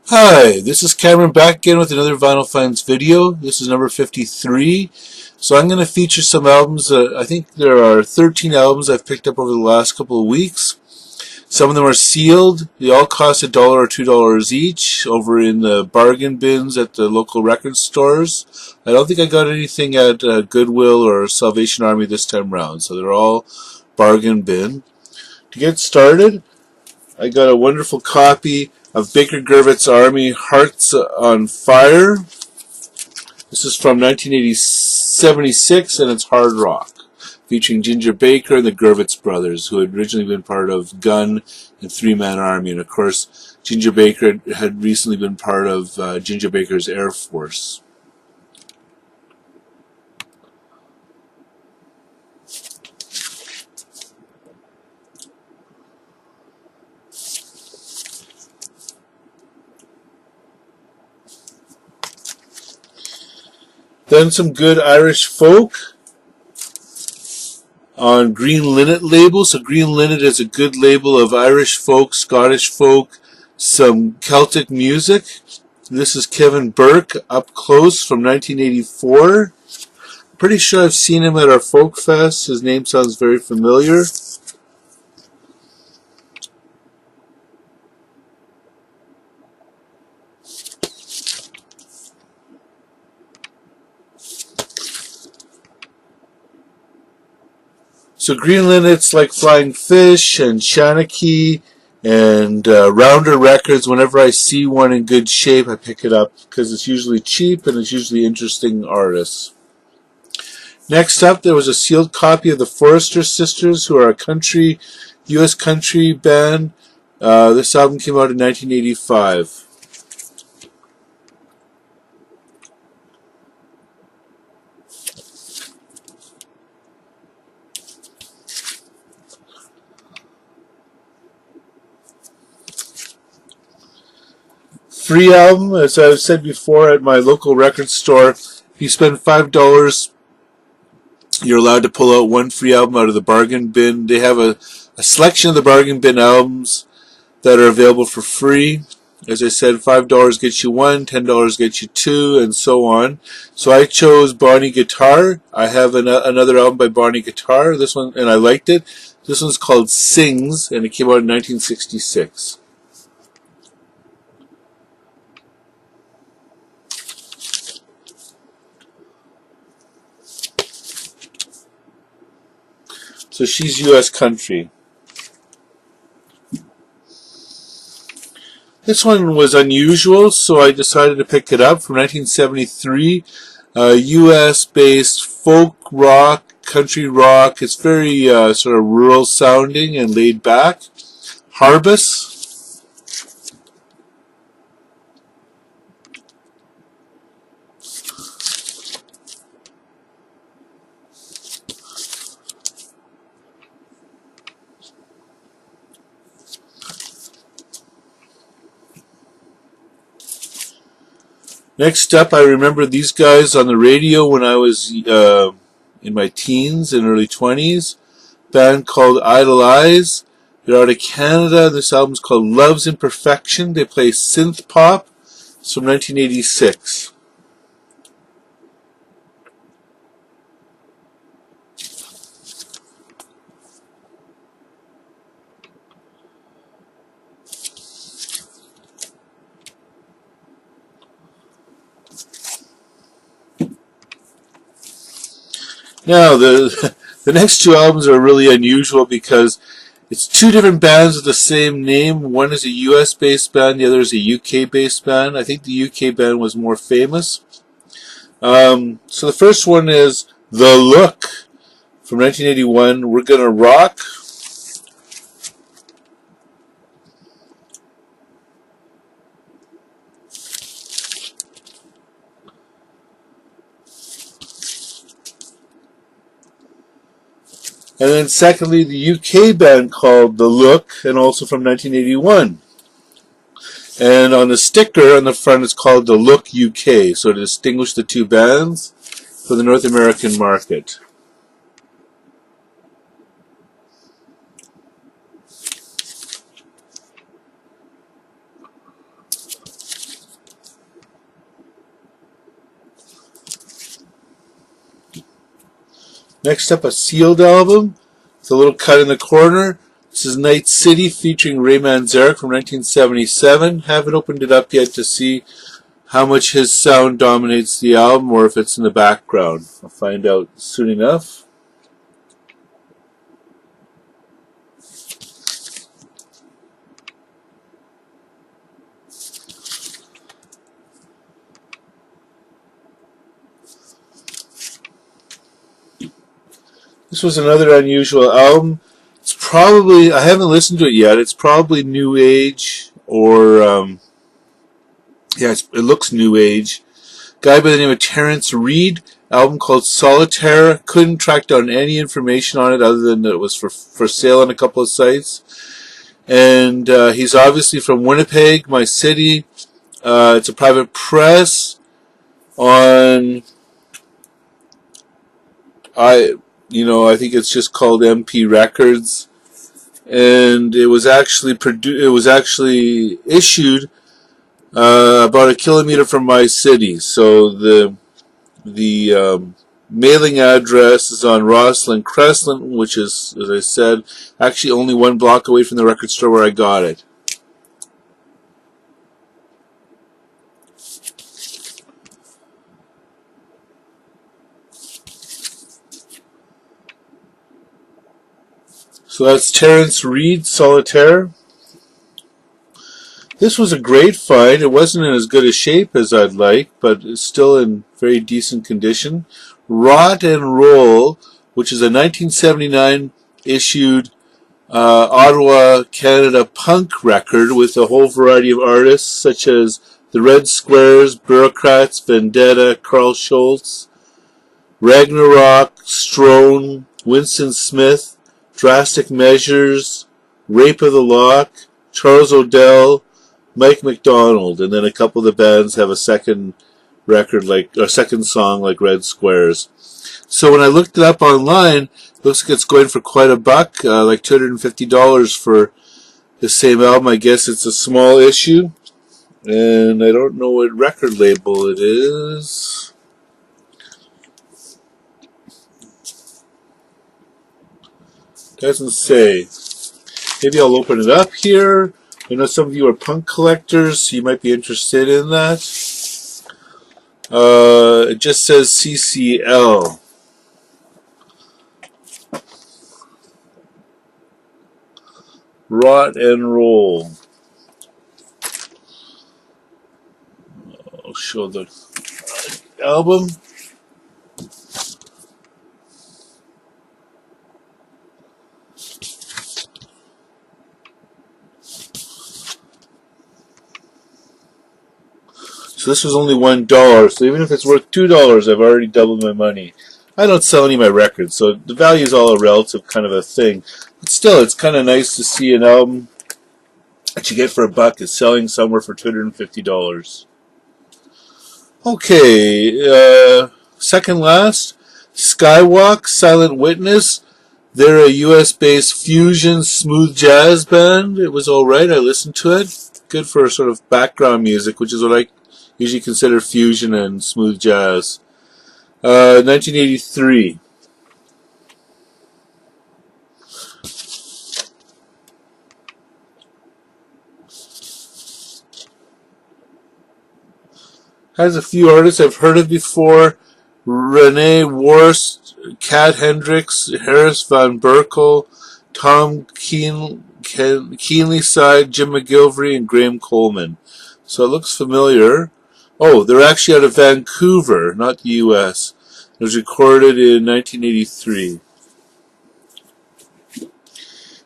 Hi, this is Cameron back again with another Vinyl Finds video. This is number 53. So I'm going to feature some albums. I think there are 13 albums I've picked up over the last couple of weeks. Some of them are sealed. They all cost $1 or $2 each over in the bargain bins at the local record stores. I don't think I got anything at Goodwill or Salvation Army this time round, so they're all bargain bin. To get started, I got a wonderful copy of Baker Gervit's Army, Hearts on Fire. This is from 1976, and it's hard rock, featuring Ginger Baker and the Gervitz brothers, who had originally been part of Gun and Three Man Army. And of course, Ginger Baker had recently been part of Ginger Baker's Air Force. Then some good Irish folk on Green Linnet label. So Green Linnet is a good label of Irish folk, Scottish folk, some Celtic music. This is Kevin Burke, Up Close, from 1984. Pretty sure I've seen him at our folk fest. His name sounds very familiar. So Green Linnet's like Flying Fish and Shanachie and Rounder Records. Whenever I see one in good shape, I pick it up because it's usually cheap and it's usually interesting artists. Next up, there was a sealed copy of the Forester Sisters, who are a U.S. country band. This album came out in 1985. Free album, as I've said before, at my local record store. If you spend $5, you're allowed to pull out one free album out of the bargain bin. They have a selection of the bargain bin albums that are available for free. As I said, $5 gets you one, $10 gets you two, and so on. So I chose Bonnie Guitar. I have another album by Bonnie Guitar. This one, and I liked it. This one's called Sings, and it came out in 1966. So she's U.S. country. This one was unusual, so I decided to pick it up. From 1973, U.S.-based folk rock, country rock. It's very sort of rural sounding and laid back. Harbus. Next up, I remember these guys on the radio when I was in my teens and early 20s. Band called Idolize. They're out of Canada. This album's called Love's Imperfection. They play synth pop. It's from 1986. Now, the next two albums are really unusual because it's two different bands with the same name. One is a US-based band, the other is a UK-based band. I think the UK band was more famous. So the first one is The Look from 1981. We're Gonna Rock. And then secondly, the UK band called The Look, and also from 1981. And on the sticker on the front, it's called The Look UK, so to distinguish the two bands for the North American market. Next up, a sealed album with a little cut in the corner. This is Night City featuring Ray Manzarek from 1977. Haven't opened it up yet to see how much his sound dominates the album or if it's in the background. I'll find out soon enough. This was another unusual album. It's probably, I haven't listened to it yet, it's probably New Age or, yeah, it looks New Age. Guy by the name of Terrence Reed, album called Solitaire. Couldn't track down any information on it other than that it was for sale on a couple of sites. And he's obviously from Winnipeg, my city. It's a private press on, I think it's just called MP Records, and it was actually issued about a kilometer from my city. So the mailing address is on Rosslyn Crestland, which is, as I said, actually only 1 block away from the record store where I got it. So that's Terrence Reed, Solitaire. This was a great find. It wasn't in as good a shape as I'd like, but it's still in very decent condition. Rot and Roll, which is a 1979 issued Ottawa, Canada punk record with a whole variety of artists such as the Red Squares, Bureaucrats, Vendetta, Carl Schultz, Ragnarok, Strone, Winston Smith, Drastic Measures, Rape of the Lock, Charles O'Dell, Mike McDonald, and then a couple of the bands have a second record second song like Red Squares. So when I looked it up online, it looks like it's going for quite a buck, like $250 for the same album. I guess it's a small issue, and I don't know what record label it is. Doesn't say. Maybe I'll open it up here. I know some of you are punk collectors, so you might be interested in that. It just says CCL. Rot and Roll. I'll show the album. So this was only $1, so even if it's worth $2, I've already doubled my money. I don't sell any of my records, so the value is all a relative kind of a thing. But still, it's kind of nice to see an album that you get for a buck is selling somewhere for $250. Okay, second last, Skywalk, Silent Witness. They're a US-based fusion smooth jazz band. It was alright, I listened to it. Good for sort of background music, which is what I usually consider fusion and smooth jazz. 1983. Has a few artists I've heard of before. Renee Worst, Kat Hendricks, Harris Van Berkel, Tom Keenly Side, Jim McGilvery, and Graham Coleman. So it looks familiar. Oh, they're actually out of Vancouver, not the U.S. It was recorded in 1983.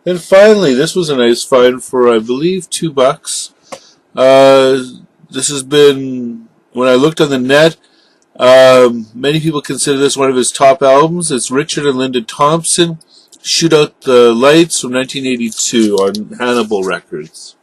Then finally, this was a nice find for, I believe, $2. This has been, when I looked on the net, many people consider this one of his top albums. It's Richard and Linda Thompson, Shoot Out the Lights from 1982 on Hannibal Records.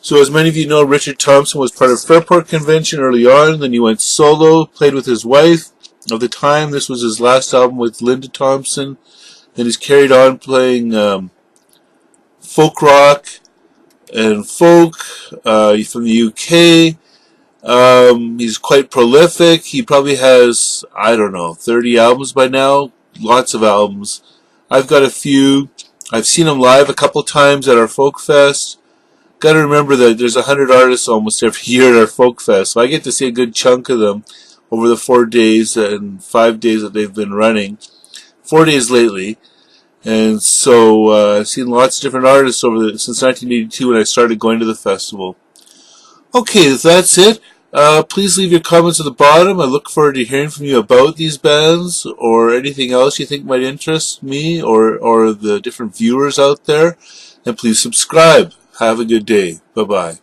So as many of you know, Richard Thompson was part of Fairport Convention early on, then he went solo, played with his wife. Of the time, this was his last album with Linda Thompson. Then he's carried on playing folk rock and folk. He's from the UK. He's quite prolific. He probably has, I don't know, 30 albums by now. Lots of albums. I've got a few. I've seen him live a couple times at our folk fest. Got to remember that there's 100 artists almost every year at our folk fest, so I get to see a good chunk of them over the 4 days and 5 days that they've been running. 4 days lately. And so I've seen lots of different artists since 1982 when I started going to the festival. Okay, that's it. Please leave your comments at the bottom. I look forward to hearing from you about these bands or anything else you think might interest me or the different viewers out there. And please subscribe. Have a good day. Bye-bye.